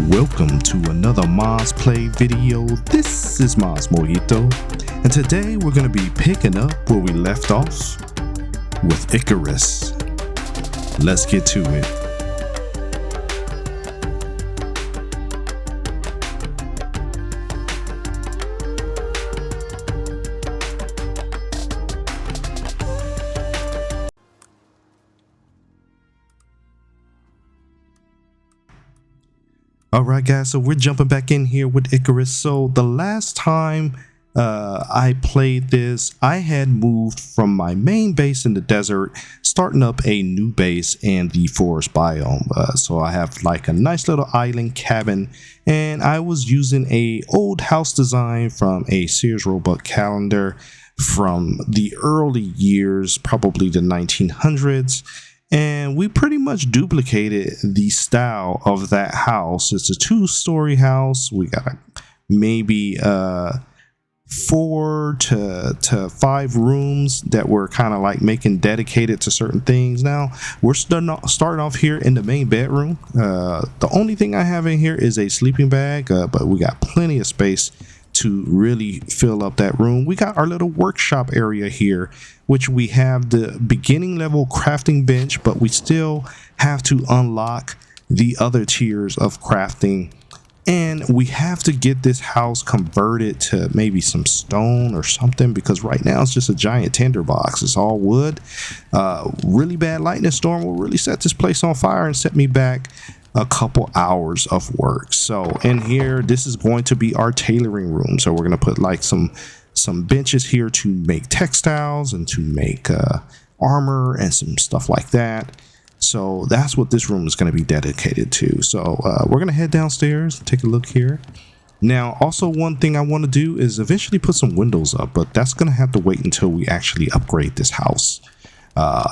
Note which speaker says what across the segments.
Speaker 1: Welcome to another Maz Play video. This is MazMojito, and today we're going to be picking up where we left off with Icarus. Let's get to it. Alright guys, so we're jumping back in here with Icarus. So the last time I played this, I had moved from my main base in the desert, starting up a new base in the forest biome. So I have like a nice little island cabin, and I was using a old house design from a Sears Roebuck calendar from the early years, probably the 1900s. And we pretty much duplicated the style of that house. It's a 2-story house. We got maybe 4 to 5 rooms that we're kind of like making dedicated to certain things. Now we're starting off here in the main bedroom. The only thing I have in here is a sleeping bag, but we got plenty of space to really fill up that room. We got our little workshop area here, which we have the beginning level crafting bench, but we still have to unlock the other tiers of crafting, and we have to get this house converted to maybe some stone or something, because right now it's just a giant tinderbox. It's all wood. Really bad lightning storm will really set this place on fire and set me back a couple hours of work. So in here, this is going to be our tailoring room. So we're going to put like some benches here to make textiles and to make armor and some stuff like that. So that's what this room is going to be dedicated to. So we're going to head downstairs and take a look here. Now, also one thing I want to do is eventually put some windows up, but that's going to have to wait until we actually upgrade this house.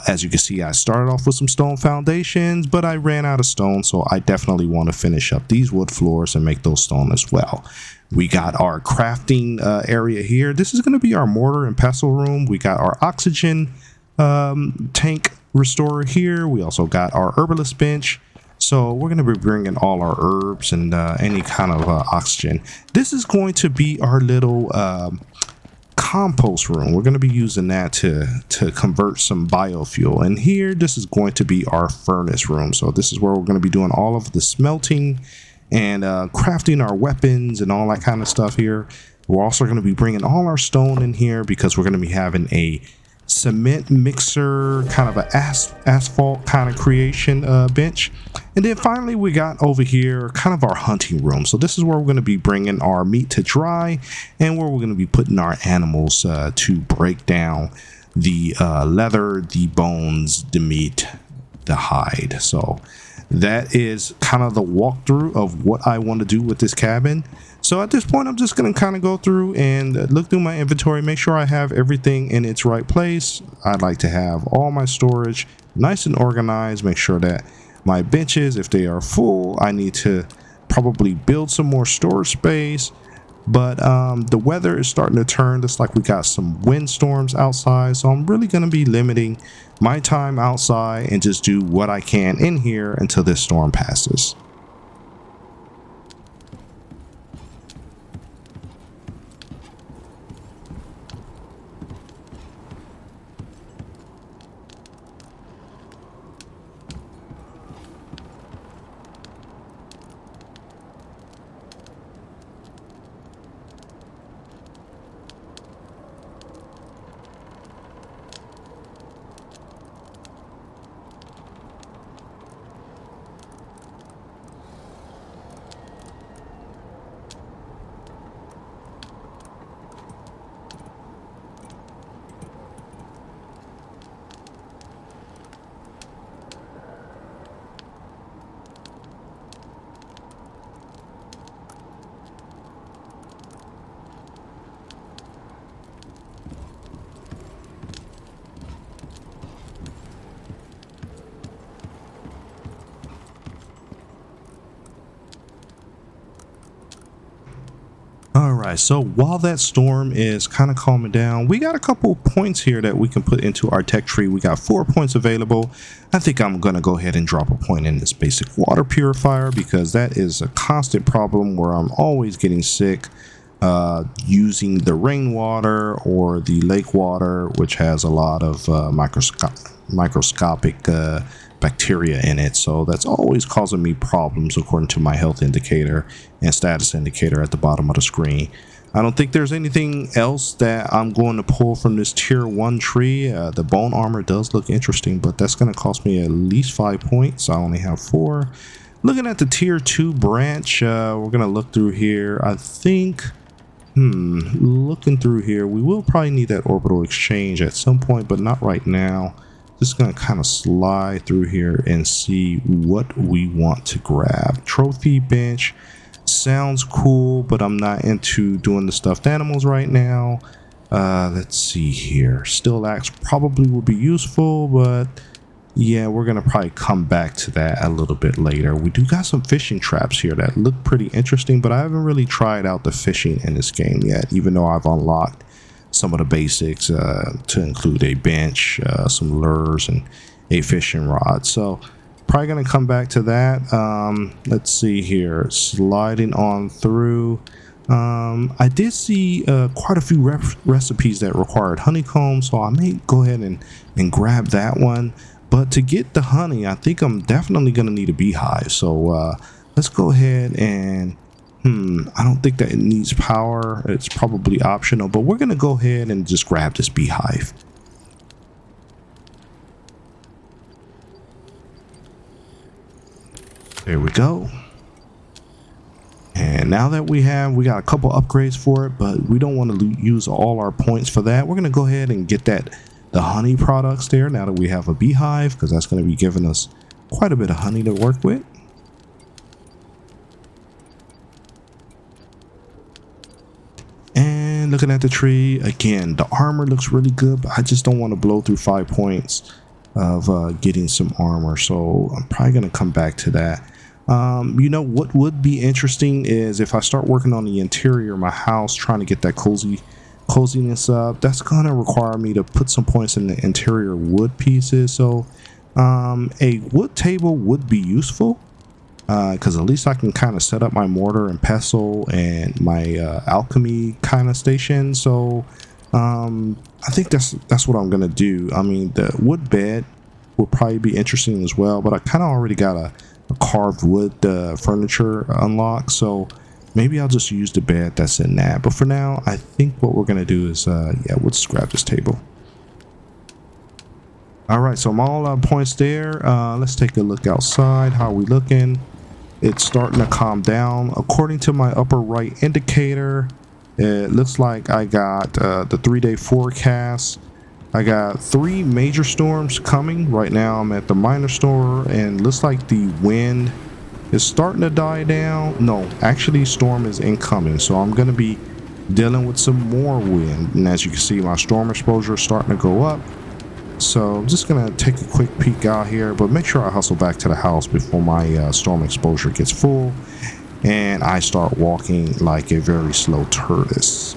Speaker 1: As you can see, I started off with some stone foundations, but I ran out of stone, so I definitely want to finish up these wood floors and make those stone as well. We got our crafting area here. This is going to be our mortar and pestle room. We got our oxygen tank restorer here. We also got our herbalist bench. So we're going to be bringing all our herbs and any kind of oxygen. This is going to be our little compost room. We're going to be using that to convert some biofuel. And here, this is going to be our furnace room. So this is where we're going to be doing all of the smelting and crafting our weapons and all that kind of stuff here. We're also going to be bringing all our stone in here because we're going to be having a cement mixer, kind of an asphalt kind of creation bench. And then finally we got over here kind of our hunting room. So this is where we're going to be bringing our meat to dry, and where we're going to be putting our animals to break down the leather, the bones, the meat, the hide. So that is kind of the walkthrough of what I want to do with this cabin. So at this point, I'm just going to kind of go through and look through my inventory, make sure I have everything in its right place. I'd like to have all my storage nice and organized, make sure that my benches, if they are full, I need to probably build some more storage space. But the weather is starting to turn. It's like we got some windstorms outside, so I'm really going to be limiting my time outside and just do what I can in here until this storm passes. Alright, so while that storm is kind of calming down, we got a couple points here that we can put into our tech tree. We got 4 points available. I think I'm going to go ahead and drop a point in this basic water purifier because that is a constant problem where I'm always getting sick using the rainwater or the lake water, which has a lot of microscopic bacteria in it. So that's always causing me problems according to my health indicator and status indicator at the bottom of the screen. I don't think there's anything else that I'm going to pull from this tier 1 tree. The bone armor does look interesting, but that's going to cost me at least 5 points. I only have 4. Looking at the tier 2 branch, we're going to look through here. I think looking through here, we will probably need that orbital exchange at some point, but not right now. Just gonna kind of slide through here and see what we want to grab. Trophy bench sounds cool, but I'm not into doing the stuffed animals right now. Let's see here. Still axe probably will be useful, but yeah, we're gonna probably come back to that a little bit later. We do got some fishing traps here that look pretty interesting, but I haven't really tried out the fishing in this game yet, even though I've unlocked some of the basics to include a bench, some lures, and a fishing rod. So probably gonna come back to that. Let's see here, sliding on through. I did see quite a few recipes that required honeycomb, so I may go ahead and grab that one. But to get the honey, I think I'm definitely gonna need a beehive. So let's go ahead and I don't think that it needs power. It's probably optional, but we're gonna go ahead and just grab this beehive. There we go. And now that we got a couple upgrades for it, but we don't want to use all our points for that. We're gonna go ahead and get the honey products there now that we have a beehive, because that's going to be giving us quite a bit of honey to work with. And looking at the tree again, the armor looks really good, but I just don't want to blow through 5 points of getting some armor, so I'm probably going to come back to that. You know what would be interesting is if I start working on the interior of my house, trying to get that coziness up. That's going to require me to put some points in the interior wood pieces. So a wood table would be useful because at least I can kind of set up my mortar and pestle and my alchemy kind of station. So I think that's what I'm gonna do. I mean, the wood bed will probably be interesting as well, but I kind of already got a carved wood furniture unlocked, so maybe I'll just use the bed that's in that. But for now, I think what we're gonna do is yeah, we'll just grab this table. All right, so I'm all out of points there. Let's take a look outside. How are we looking? It's starting to calm down. According to my upper right indicator, it looks like I got the 3-day forecast. I got 3 major storms coming. Right now I'm at the minor storm, and looks like the wind is starting to die down. No, actually storm is incoming, so I'm going to be dealing with some more wind. And as you can see, my storm exposure is starting to go up. So I'm just gonna take a quick peek out here, but make sure I hustle back to the house before my storm exposure gets full and I start walking like a very slow tortoise.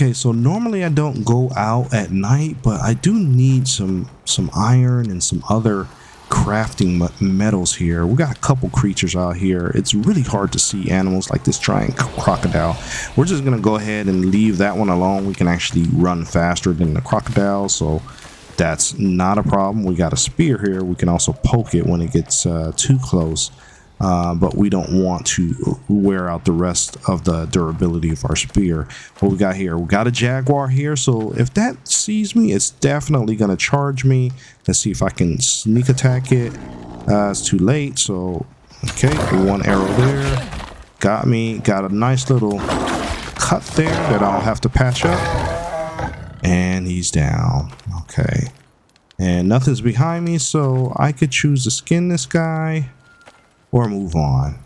Speaker 1: Okay, so normally I don't go out at night, but I do need some iron and some other crafting metals here. We got a couple creatures out here. It's really hard to see animals like this giant crocodile. We're just gonna go ahead and leave that one alone. We can actually run faster than the crocodile, so that's not a problem. We got a spear here. We can also poke it when it gets too close. But we don't want to wear out the rest of the durability of our spear. What we got here? We got a jaguar here, so if that sees me, it's definitely going to charge me. Let's see if I can sneak attack it. It's too late, so okay, one arrow there. Got me. Got a nice little cut there that I'll have to patch up. And he's down. Okay. And nothing's behind me, so I could choose to skin this guy or move on.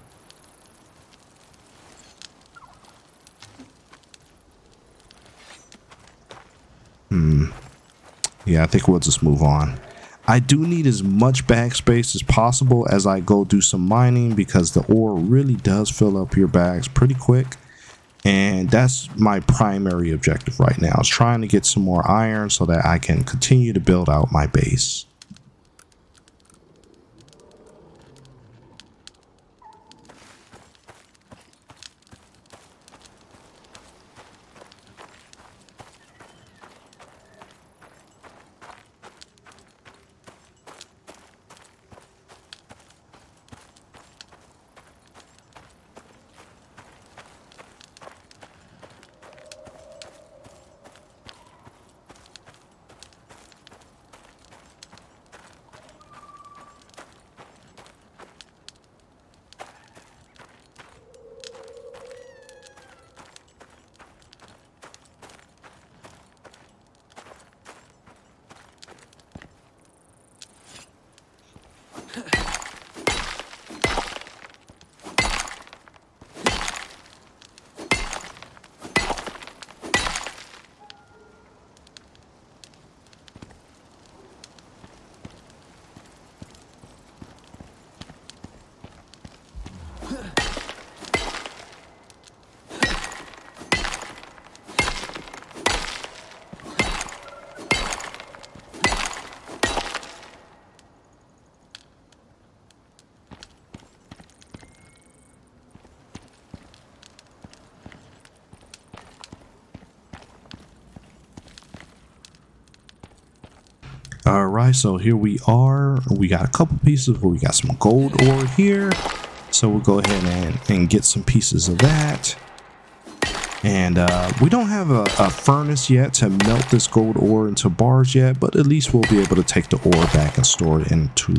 Speaker 1: Yeah, I think we'll just move on. I do need as much bag space as possible as I go do some mining, because the ore really does fill up your bags pretty quick. And that's my primary objective right now, is trying to get some more iron so that I can continue to build out my base. All right, so here we are. We got a couple pieces where we got some gold ore here, so we'll go ahead and get some pieces of that. And we don't have a furnace yet to melt this gold ore into bars yet, but at least we'll be able to take the ore back and store it into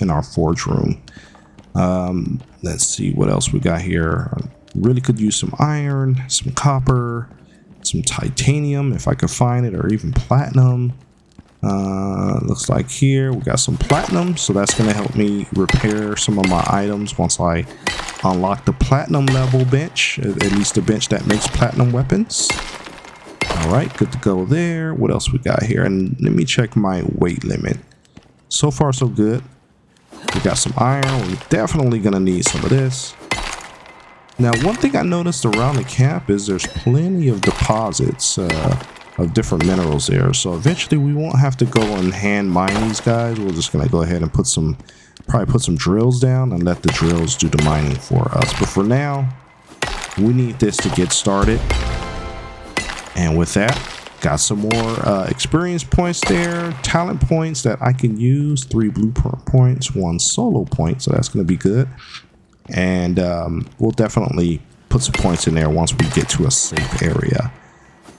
Speaker 1: in our forge room. Let's see what else we got here. Really could use some iron, some copper, some titanium if I could find it, or even platinum. Looks like here we got some platinum, so that's going to help me repair some of my items once I unlock the platinum level bench, at least the bench that makes platinum weapons. All right, good to go there. What else we got here? And let me check my weight limit. So far so good. We got some iron. We're definitely going to need some of this. Now, one thing I noticed around the camp is there's plenty of deposits of different minerals there, so eventually we won't have to go and hand mine these guys. We're just gonna go ahead and probably put some drills down and let the drills do the mining for us. But for now, we need this to get started. And with that, got some more experience points there, talent points that I can use, 3 blueprint points, 1 solo point, so that's gonna be good. And we'll definitely put some points in there once we get to a safe area.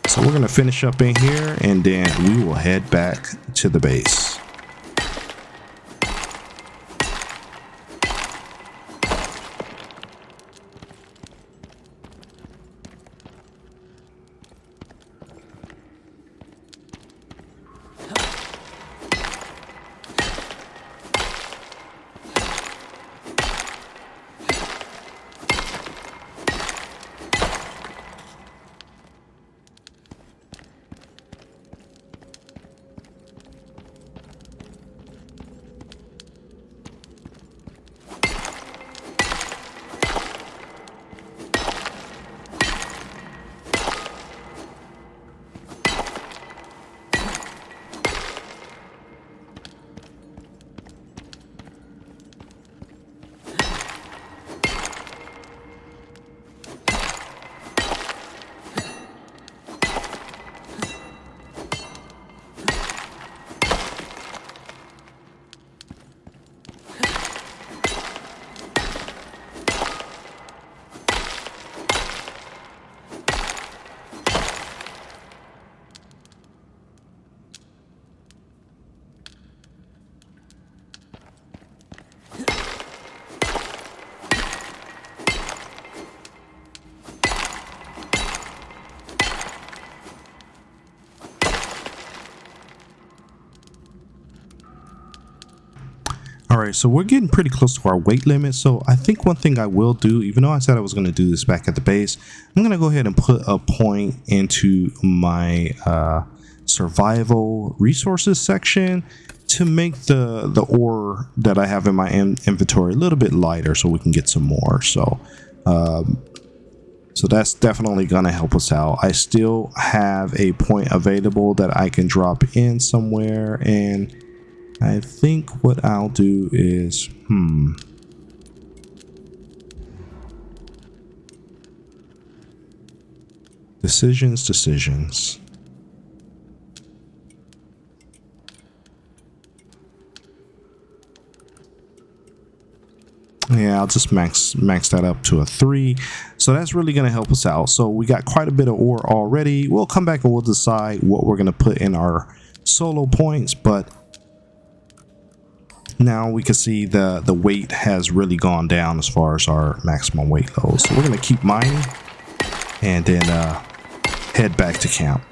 Speaker 1: So we're going to finish up in here, and then we will head back to the base. All right, so we're getting pretty close to our weight limit. So I think one thing I will do, even though I said I was going to do this back at the base, I'm going to go ahead and put a point into my survival resources section to make the ore that I have in my inventory a little bit lighter so we can get some more. So that's definitely going to help us out. I still have a point available that I can drop in somewhere, and I think what I'll do is, decisions. Yeah, I'll just max that up to a 3. So that's really going to help us out. So we got quite a bit of ore already. We'll come back and we'll decide what we're going to put in our solo points, but now we can see the weight has really gone down as far as our maximum weight goes. So we're going to keep mining and then head back to camp.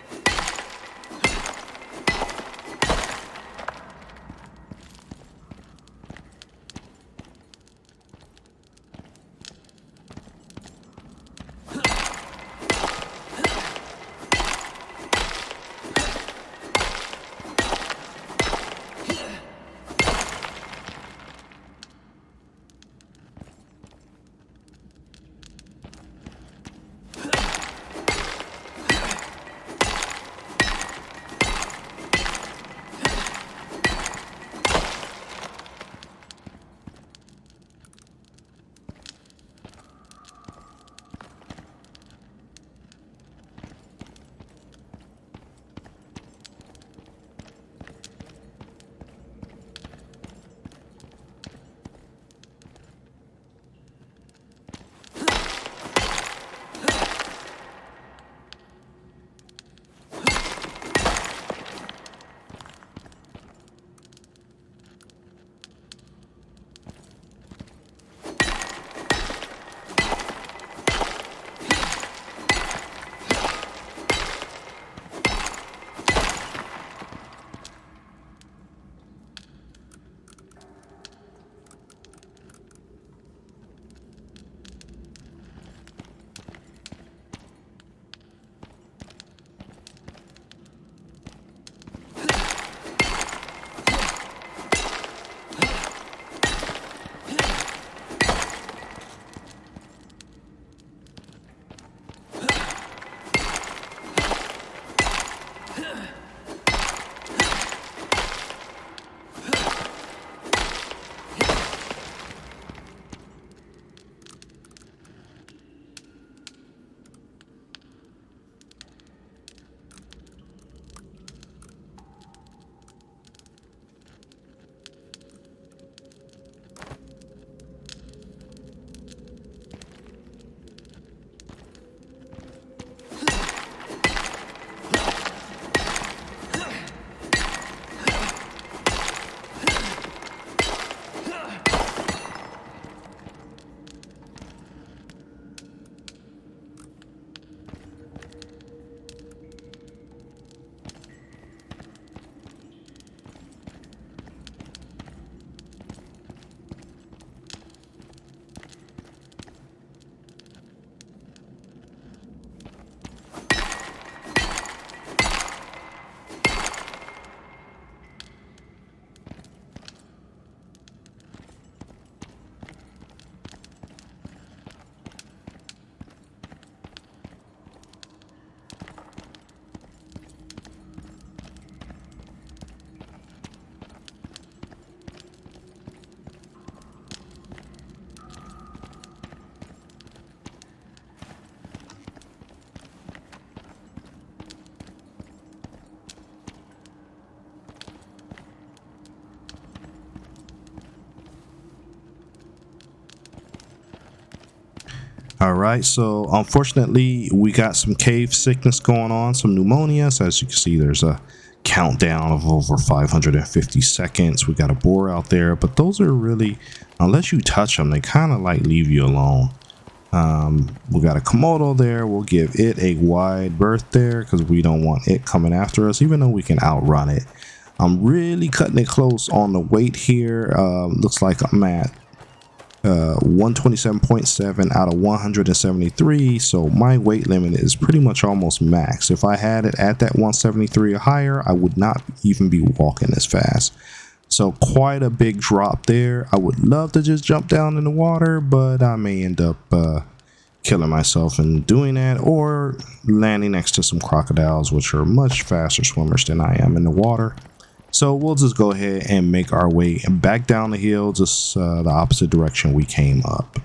Speaker 1: All right, so unfortunately we got some cave sickness going on, some pneumonia. So as you can see, there's a countdown of over 550 seconds. We got a boar out there, but those are really, unless you touch them, they kind of like leave you alone. We got a Komodo there. We'll give it a wide berth there because we don't want it coming after us, even though we can outrun it. I'm really cutting it close on the weight here. Looks like I'm at 127.7 out of 173, so my weight limit is pretty much almost max. If I had it at that 173 or higher, I would not even be walking as fast. So quite a big drop there. I would love to just jump down in the water, but I may end up killing myself in doing that, or landing next to some crocodiles, which are much faster swimmers than I am in the water. So we'll just go ahead and make our way back down the hill, just the opposite direction we came up.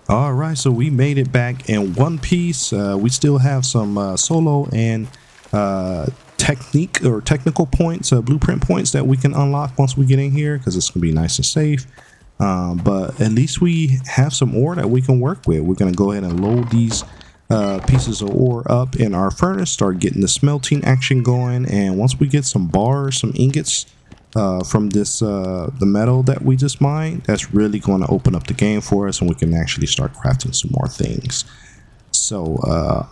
Speaker 1: All right, so we made it back in one piece. We still have some solo and technique or technical points, blueprint points that we can unlock once we get in here, because it's gonna be nice and safe. But at least we have some ore that we can work with. We're gonna go ahead and load these pieces of ore up in our furnace, start getting the smelting action going, and once we get some bars, some ingots from this the metal that we just mined, that's really going to open up the game for us, and we can actually start crafting some more things. So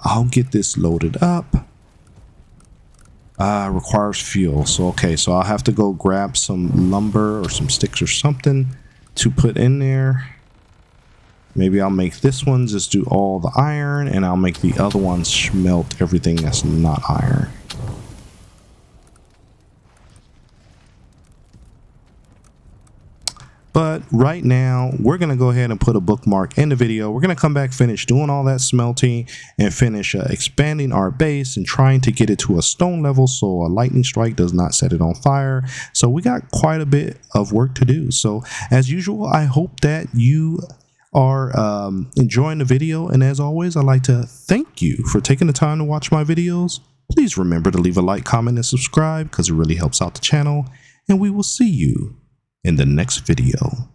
Speaker 1: I'll get this loaded up. Requires fuel, so okay, so I'll have to go grab some lumber or some sticks or something to put in there. Maybe I'll make this one just do all the iron, and I'll make the other ones smelt everything that's not iron. But right now, we're going to go ahead and put a bookmark in the video. We're going to come back, finish doing all that smelting, and finish expanding our base and trying to get it to a stone level so a lightning strike does not set it on fire. So we got quite a bit of work to do. So as usual, I hope that you are enjoying the video. And as always, I'd like to thank you for taking the time to watch my videos. Please remember to leave a like, comment, and subscribe, because it really helps out the channel. And we will see you in the next video.